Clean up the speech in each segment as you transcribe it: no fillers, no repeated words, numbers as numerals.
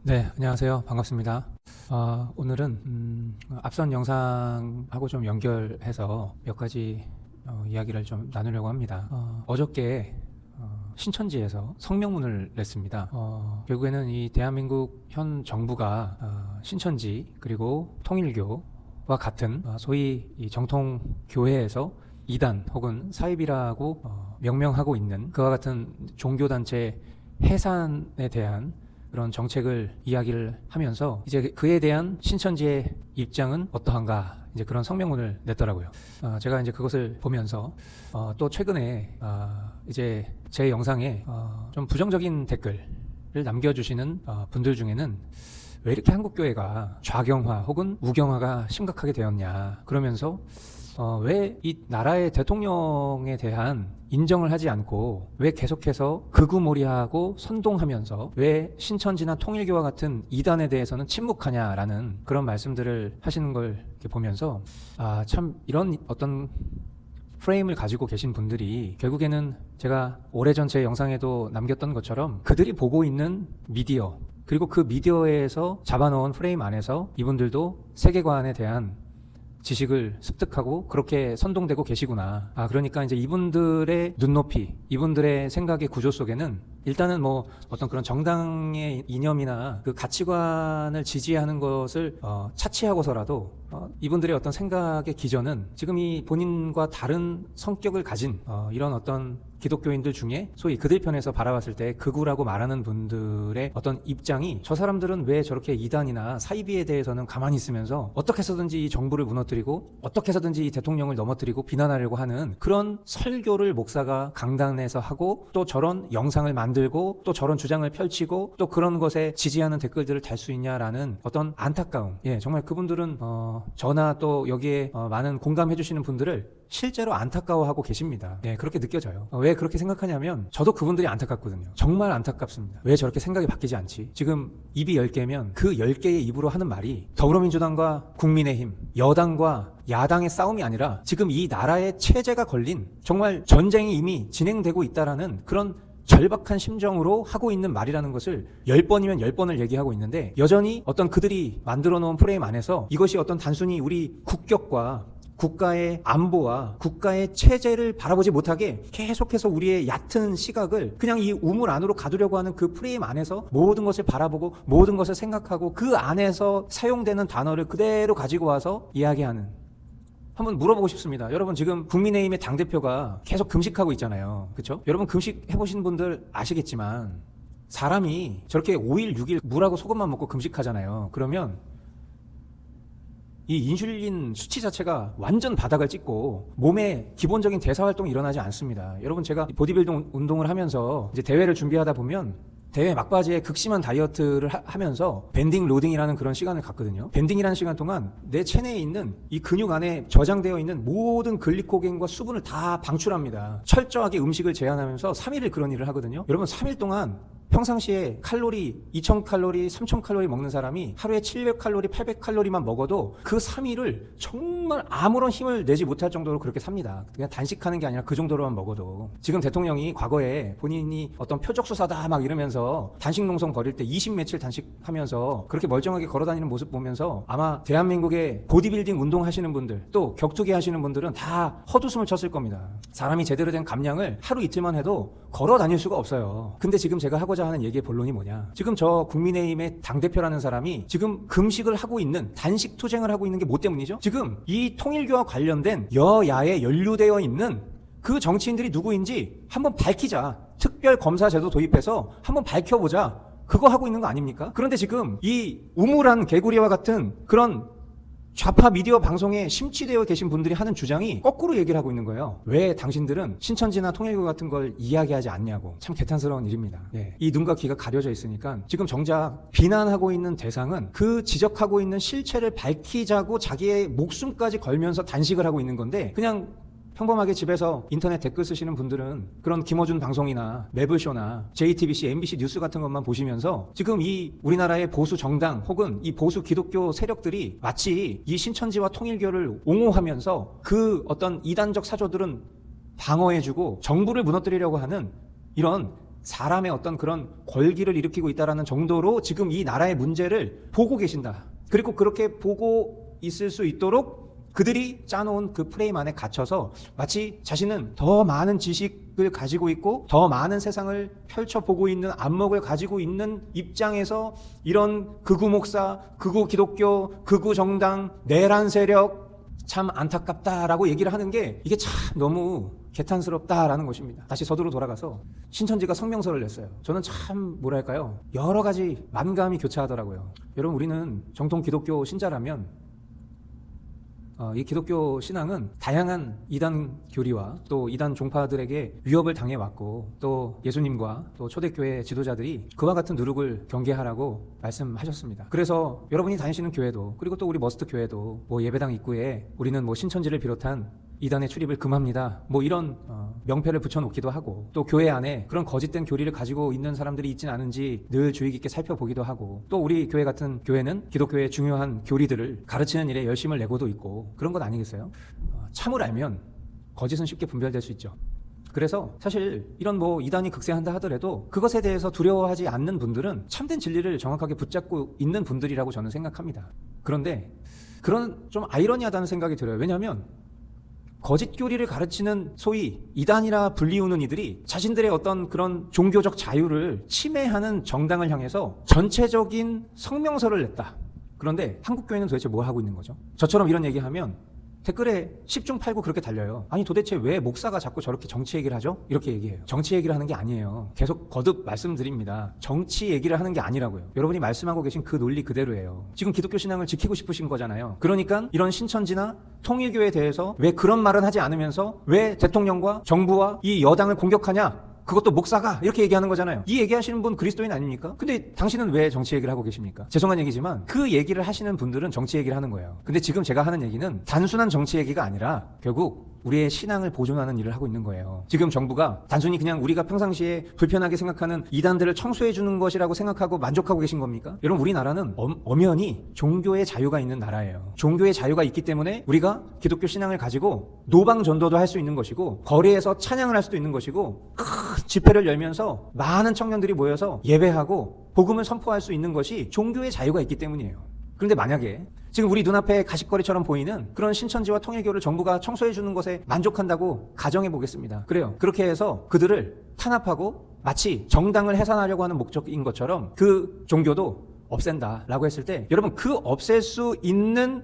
네, 안녕하세요. 반갑습니다. 오늘은 앞선 영상하고 좀 연결해서 몇 가지 이야기를 좀 나누려고 합니다. 어저께 신천지에서 성명문을 냈습니다. 결국에는 이 대한민국 현 정부가 신천지 그리고 통일교와 같은 소위 이 정통 교회에서 이단 혹은 사입이라고 명명하고 있는 그와 같은 종교단체 해산에 대한 그런 정책을 이야기를 하면서 이제 그에 대한 신천지의 입장은 어떠한가 이제 그런 성명문을 냈더라고요. 제가 이제 그것을 보면서 또 최근에 이제 제 영상에 좀 부정적인 댓글을 남겨주시는 분들 중에는 왜 이렇게 한국교회가 좌경화 혹은 우경화가 심각하게 되었냐 그러면서 왜 이 나라의 대통령에 대한 인정을 하지 않고 왜 계속해서 극우몰이하고 선동하면서 왜 신천지나 통일교와 같은 이단에 대해서는 침묵하냐라는 그런 말씀들을 하시는 걸 이렇게 보면서 참 이런 어떤 프레임을 가지고 계신 분들이 결국에는 제가 오래전 제 영상에도 남겼던 것처럼 그들이 보고 있는 미디어 그리고 그 미디어에서 잡아놓은 프레임 안에서 이분들도 세계관에 대한 지식을 습득하고 그렇게 선동되고 계시구나. 그러니까 이제 이분들의 눈높이, 이분들의 생각의 구조 속에는 일단은 뭐 어떤 그런 정당의 이념이나 그 가치관을 지지하는 것을 차치하고서라도 이분들의 어떤 생각의 기전은 지금 이 본인과 다른 성격을 가진 이런 어떤 기독교인들 중에 소위 그들 편에서 바라봤을 때 극우라고 말하는 분들의 어떤 입장이 저 사람들은 왜 저렇게 이단이나 사이비에 대해서는 가만히 있으면서 어떻게 해서든지 이 정부를 무너뜨리고 어떻게 해서든지 이 대통령을 넘어뜨리고 비난하려고 하는 그런 설교를 목사가 강단에서 하고 또 저런 영상을 만들고 또 저런 주장을 펼치고 또 그런 것에 지지하는 댓글들을 달 수 있냐라는 어떤 안타까움. 정말 그분들은 저나 또 여기에 많은 공감해 주시는 분들을 실제로 안타까워하고 계십니다. 그렇게 느껴져요. 왜 그렇게 생각하냐면 저도 그분들이 안타깝거든요. 정말 안타깝습니다. 왜 저렇게 생각이 바뀌지 않지? 지금 입이 10개면 그 10개의 입으로 하는 말이 더불어민주당과 국민의힘, 여당과 야당의 싸움이 아니라 지금 이 나라의 체제가 걸린 정말 전쟁이 이미 진행되고 있다라는 그런 절박한 심정으로 하고 있는 말이라는 것을 10번이면 10번을 얘기하고 있는데 여전히 어떤 그들이 만들어 놓은 프레임 안에서 이것이 어떤 단순히 우리 국격과 국가의 안보와 국가의 체제를 바라보지 못하게 계속해서 우리의 얕은 시각을 그냥 이 우물 안으로 가두려고 하는 그 프레임 안에서 모든 것을 바라보고 모든 것을 생각하고 그 안에서 사용되는 단어를 그대로 가지고 와서 이야기하는 한번 물어보고 싶습니다. 여러분 지금 국민의힘의 당대표가 계속 금식하고 있잖아요. 그렇죠? 여러분 금식 해보신 분들 아시겠지만 사람이 저렇게 5일 6일 물하고 소금만 먹고 금식하잖아요. 그러면 이 인슐린 수치 자체가 완전 바닥을 찍고 몸에 기본적인 대사활동이 일어나지 않습니다. 여러분 제가 보디빌딩 운동을 하면서 이제 대회를 준비하다 보면 대회 막바지에 극심한 다이어트를 하면서 밴딩 로딩이라는 그런 시간을 갖거든요. 밴딩이라는 시간 동안 내 체내에 있는 이 근육 안에 저장되어 있는 모든 글리코겐과 수분을 다 방출합니다. 철저하게 음식을 제한하면서 3일을 그런 일을 하거든요. 여러분 3일 동안 평상시에 칼로리 2000칼로리, 3000칼로리 먹는 사람이 하루에 700칼로리, 800칼로리만 먹어도 그 3일을 정말 아무런 힘을 내지 못할 정도로 그렇게 삽니다. 그냥 단식하는 게 아니라 그 정도로만 먹어도. 지금 대통령이 과거에 본인이 어떤 표적수사다 막 이러면서 단식 농성 벌일 때 20 며칠 단식하면서 그렇게 멀쩡하게 걸어다니는 모습 보면서 아마 대한민국의 보디빌딩 운동하시는 분들 또 격투기 하시는 분들은 다 헛웃음을 쳤을 겁니다. 사람이 제대로 된 감량을 하루 이틀만 해도 걸어 다닐 수가 없어요. 근데 지금 제가 하고자 하는 얘기의 본론이 뭐냐? 지금 저 국민의힘의 당대표라는 사람이 지금 금식을 하고 있는 단식 투쟁을 하고 있는 게 뭐 때문이죠? 지금 이 통일교와 관련된 여야에 연루되어 있는 그 정치인들이 누구인지 한번 밝히자. 특별 검사 제도 도입해서 한번 밝혀보자. 그거 하고 있는 거 아닙니까? 그런데 지금 이 우물한 개구리와 같은 그런 좌파 미디어 방송에 심취되어 계신 분들이 하는 주장이 거꾸로 얘기를 하고 있는 거예요. 왜 당신들은 신천지나 통일교 같은 걸 이야기하지 않냐고. 참 개탄스러운 일입니다. 이 눈과 귀가 가려져 있으니까 지금 정작 비난하고 있는 대상은 그 지적하고 있는 실체를 밝히자고 자기의 목숨까지 걸면서 단식을 하고 있는 건데 그냥 평범하게 집에서 인터넷 댓글 쓰시는 분들은 그런 김어준 방송이나 매블쇼나 JTBC, MBC 뉴스 같은 것만 보시면서 지금 이 우리나라의 보수 정당 혹은 이 보수 기독교 세력들이 마치 이 신천지와 통일교를 옹호하면서 그 어떤 이단적 사조들은 방어해주고 정부를 무너뜨리려고 하는 이런 사람의 어떤 그런 권기를 일으키고 있다는 정도로 지금 이 나라의 문제를 보고 계신다. 그리고 그렇게 보고 있을 수 있도록 그들이 짜놓은 그 프레임 안에 갇혀서 마치 자신은 더 많은 지식을 가지고 있고 더 많은 세상을 펼쳐보고 있는 안목을 가지고 있는 입장에서 이런 극우 목사, 극우 기독교, 극우 정당, 내란 세력 참 안타깝다라고 얘기를 하는 게 이게 참 너무 개탄스럽다라는 것입니다. 다시 서두로 돌아가서 신천지가 성명서를 냈어요. 저는 참 뭐랄까요, 여러 가지 만감이 교차하더라고요. 여러분, 우리는 정통 기독교 신자라면 이 기독교 신앙은 다양한 이단 교리와 또 이단 종파들에게 위협을 당해왔고 또 예수님과 또 초대교회 지도자들이 그와 같은 누룩을 경계하라고 말씀하셨습니다. 그래서 여러분이 다니시는 교회도 그리고 또 우리 머스트 교회도 뭐 예배당 입구에 우리는 뭐 신천지를 비롯한 이단의 출입을 금합니다. 뭐 이런 명패를 붙여놓기도 하고 또 교회 안에 그런 거짓된 교리를 가지고 있는 사람들이 있진 않은지 늘 주의 깊게 살펴보기도 하고 또 우리 교회 같은 교회는 기독교의 중요한 교리들을 가르치는 일에 열심을 내고도 있고 그런 것 아니겠어요? 참을 알면 거짓은 쉽게 분별될 수 있죠. 그래서 사실 이런 뭐 이단이 극세한다 하더라도 그것에 대해서 두려워하지 않는 분들은 참된 진리를 정확하게 붙잡고 있는 분들이라고 저는 생각합니다. 그런데 그런 좀 아이러니하다는 생각이 들어요. 왜냐하면 거짓 교리를 가르치는 소위 이단이라 불리우는 이들이 자신들의 어떤 그런 종교적 자유를 침해하는 정당을 향해서 전체적인 성명서를 냈다. 그런데 한국교회는 도대체 뭐 하고 있는 거죠? 저처럼 이런 얘기하면 댓글에 10중 8구 그렇게 달려요. 아니 도대체 왜 목사가 자꾸 저렇게 정치 얘기를 하죠? 이렇게 얘기해요. 정치 얘기를 하는 게 아니에요. 계속 거듭 말씀드립니다. 정치 얘기를 하는 게 아니라고요. 여러분이 말씀하고 계신 그 논리 그대로예요. 지금 기독교 신앙을 지키고 싶으신 거잖아요. 그러니까 이런 신천지나 통일교에 대해서 왜 그런 말은 하지 않으면서 왜 대통령과 정부와 이 여당을 공격하냐? 그것도 목사가 이렇게 얘기하는 거잖아요. 이 얘기하시는 분 그리스도인 아닙니까? 근데 당신은 왜 정치 얘기를 하고 계십니까? 죄송한 얘기지만 그 얘기를 하시는 분들은 정치 얘기를 하는 거예요. 근데 지금 제가 하는 얘기는 단순한 정치 얘기가 아니라 결국 우리의 신앙을 보존하는 일을 하고 있는 거예요. 지금 정부가 단순히 그냥 우리가 평상시에 불편하게 생각하는 이단들을 청소해 주는 것이라고 생각하고 만족하고 계신 겁니까? 여러분, 우리나라는 엄연히 종교의 자유가 있는 나라예요. 종교의 자유가 있기 때문에 우리가 기독교 신앙을 가지고 노방 전도도 할 수 있는 것이고 거리에서 찬양을 할 수도 있는 것이고 큰 집회를 열면서 많은 청년들이 모여서 예배하고 복음을 선포할 수 있는 것이 종교의 자유가 있기 때문이에요. 그런데 만약에 지금 우리 눈앞에 가십거리처럼 보이는 그런 신천지와 통일교를 정부가 청소해 주는 것에 만족한다고 가정해 보겠습니다. 그래요. 그렇게 해서 그들을 탄압하고 마치 정당을 해산하려고 하는 목적인 것처럼 그 종교도 없앤다라고 했을 때 여러분, 그 없앨 수 있는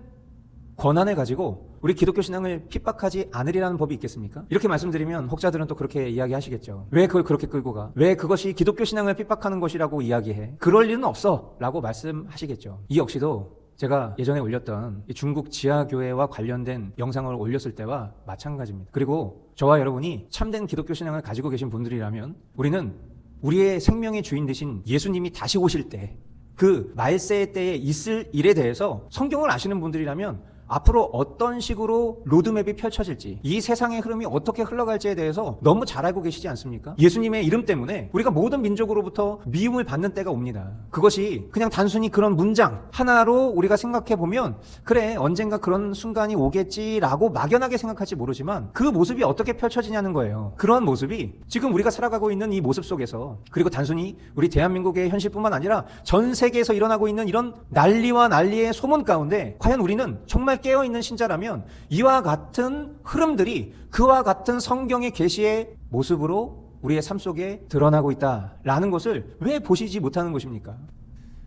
권한을 가지고 우리 기독교 신앙을 핍박하지 않으리라는 법이 있겠습니까? 이렇게 말씀드리면 혹자들은 또 그렇게 이야기하시겠죠. 왜 그걸 그렇게 끌고 가? 왜 그것이 기독교 신앙을 핍박하는 것이라고 이야기해? 그럴 리는 없어 라고 말씀하시겠죠. 이 역시도 제가 예전에 올렸던 중국 지하교회와 관련된 영상을 올렸을 때와 마찬가지입니다. 그리고 저와 여러분이 참된 기독교 신앙을 가지고 계신 분들이라면 우리는 우리의 생명의 주인 되신 예수님이 다시 오실 때 그 말세의 때에 있을 일에 대해서 성경을 아시는 분들이라면 앞으로 어떤 식으로 로드맵이 펼쳐질지, 이 세상의 흐름이 어떻게 흘러갈지에 대해서 너무 잘 알고 계시지 않습니까? 예수님의 이름 때문에 우리가 모든 민족으로부터 미움을 받는 때가 옵니다. 그것이 그냥 단순히 그런 문장 하나로 우리가 생각해보면 그래, 언젠가 그런 순간이 오겠지라고 막연하게 생각할지 모르지만 그 모습이 어떻게 펼쳐지냐는 거예요. 그런 모습이 지금 우리가 살아가고 있는 이 모습 속에서, 그리고 단순히 우리 대한민국의 현실뿐만 아니라 전 세계에서 일어나고 있는 이런 난리와 난리의 소문 가운데 과연 우리는 정말 깨어있는 신자라면 이와 같은 흐름들이 그와 같은 성경의 계시의 모습으로 우리의 삶 속에 드러나고 있다라는 것을 왜 보시지 못하는 것입니까?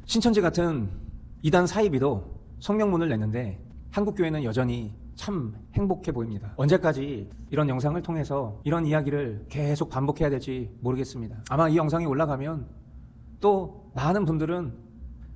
신천지 같은 이단 사이비도 성명문을 냈는데 한국교회는 여전히 참 행복해 보입니다. 언제까지 이런 영상을 통해서 이런 이야기를 계속 반복해야 될지 모르겠습니다. 아마 이 영상이 올라가면 또 많은 분들은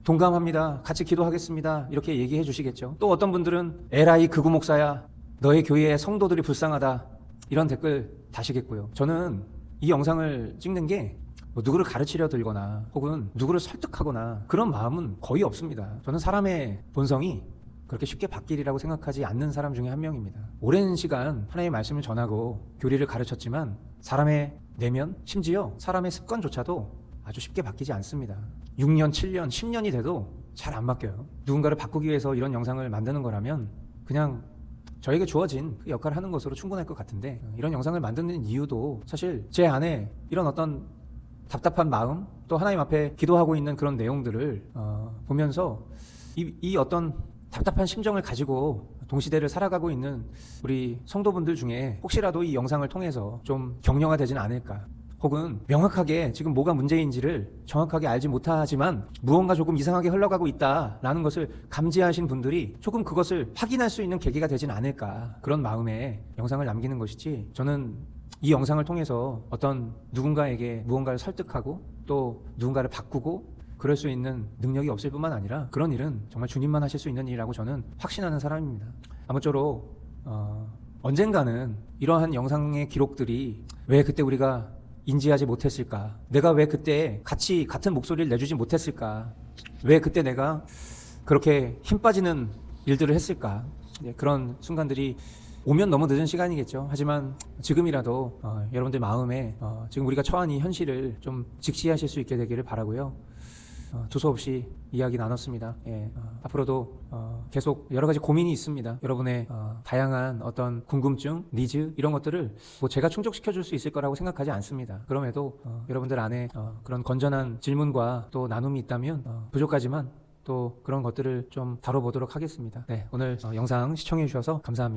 동감합니다, 같이 기도하겠습니다, 이렇게 얘기해 주시겠죠. 또 어떤 분들은 에라이 극우 목사야, 너의 교회의 성도들이 불쌍하다, 이런 댓글 다시겠고요. 저는 이 영상을 찍는 게 뭐 누구를 가르치려 들거나 혹은 누구를 설득하거나 그런 마음은 거의 없습니다. 저는 사람의 본성이 그렇게 쉽게 바뀌리라고 생각하지 않는 사람 중에 한 명입니다. 오랜 시간 하나님의 말씀을 전하고 교리를 가르쳤지만 사람의 내면, 심지어 사람의 습관조차도 아주 쉽게 바뀌지 않습니다. 6년, 7년, 10년이 돼도 잘 안 바뀌어요. 누군가를 바꾸기 위해서 이런 영상을 만드는 거라면 그냥 저에게 주어진 그 역할을 하는 것으로 충분할 것 같은데, 이런 영상을 만드는 이유도 사실 제 안에 이런 어떤 답답한 마음, 또 하나님 앞에 기도하고 있는 그런 내용들을 보면서 이 어떤 답답한 심정을 가지고 동시대를 살아가고 있는 우리 성도분들 중에 혹시라도 이 영상을 통해서 좀 격려가 되진 않을까, 혹은 명확하게 지금 뭐가 문제인지를 정확하게 알지 못하지만 무언가 조금 이상하게 흘러가고 있다라는 것을 감지하신 분들이 조금 그것을 확인할 수 있는 계기가 되진 않을까, 그런 마음에 영상을 남기는 것이지, 저는 이 영상을 통해서 어떤 누군가에게 무언가를 설득하고 또 누군가를 바꾸고 그럴 수 있는 능력이 없을 뿐만 아니라 그런 일은 정말 주님만 하실 수 있는 일이라고 저는 확신하는 사람입니다. 아무쪼록 언젠가는 이러한 영상의 기록들이 왜 그때 우리가 인지하지 못했을까, 내가 왜 그때 같은 목소리를 내주지 못했을까, 왜 그때 내가 그렇게 힘 빠지는 일들을 했을까, 그런 순간들이 오면 너무 늦은 시간이겠죠. 하지만 지금이라도 여러분들 마음에 지금 우리가 처한 이 현실을 좀 직시하실 수 있게 되기를 바라고요. 두서없이 이야기 나눴습니다. 앞으로도 계속 여러 가지 고민이 있습니다. 여러분의 다양한 어떤 궁금증, 니즈 이런 것들을 뭐 제가 충족시켜 줄 수 있을 거라고 생각하지 않습니다. 그럼에도 여러분들 안에 그런 건전한 질문과 또 나눔이 있다면 부족하지만 또 그런 것들을 좀 다뤄보도록 하겠습니다. 네, 오늘 영상 시청해 주셔서 감사합니다.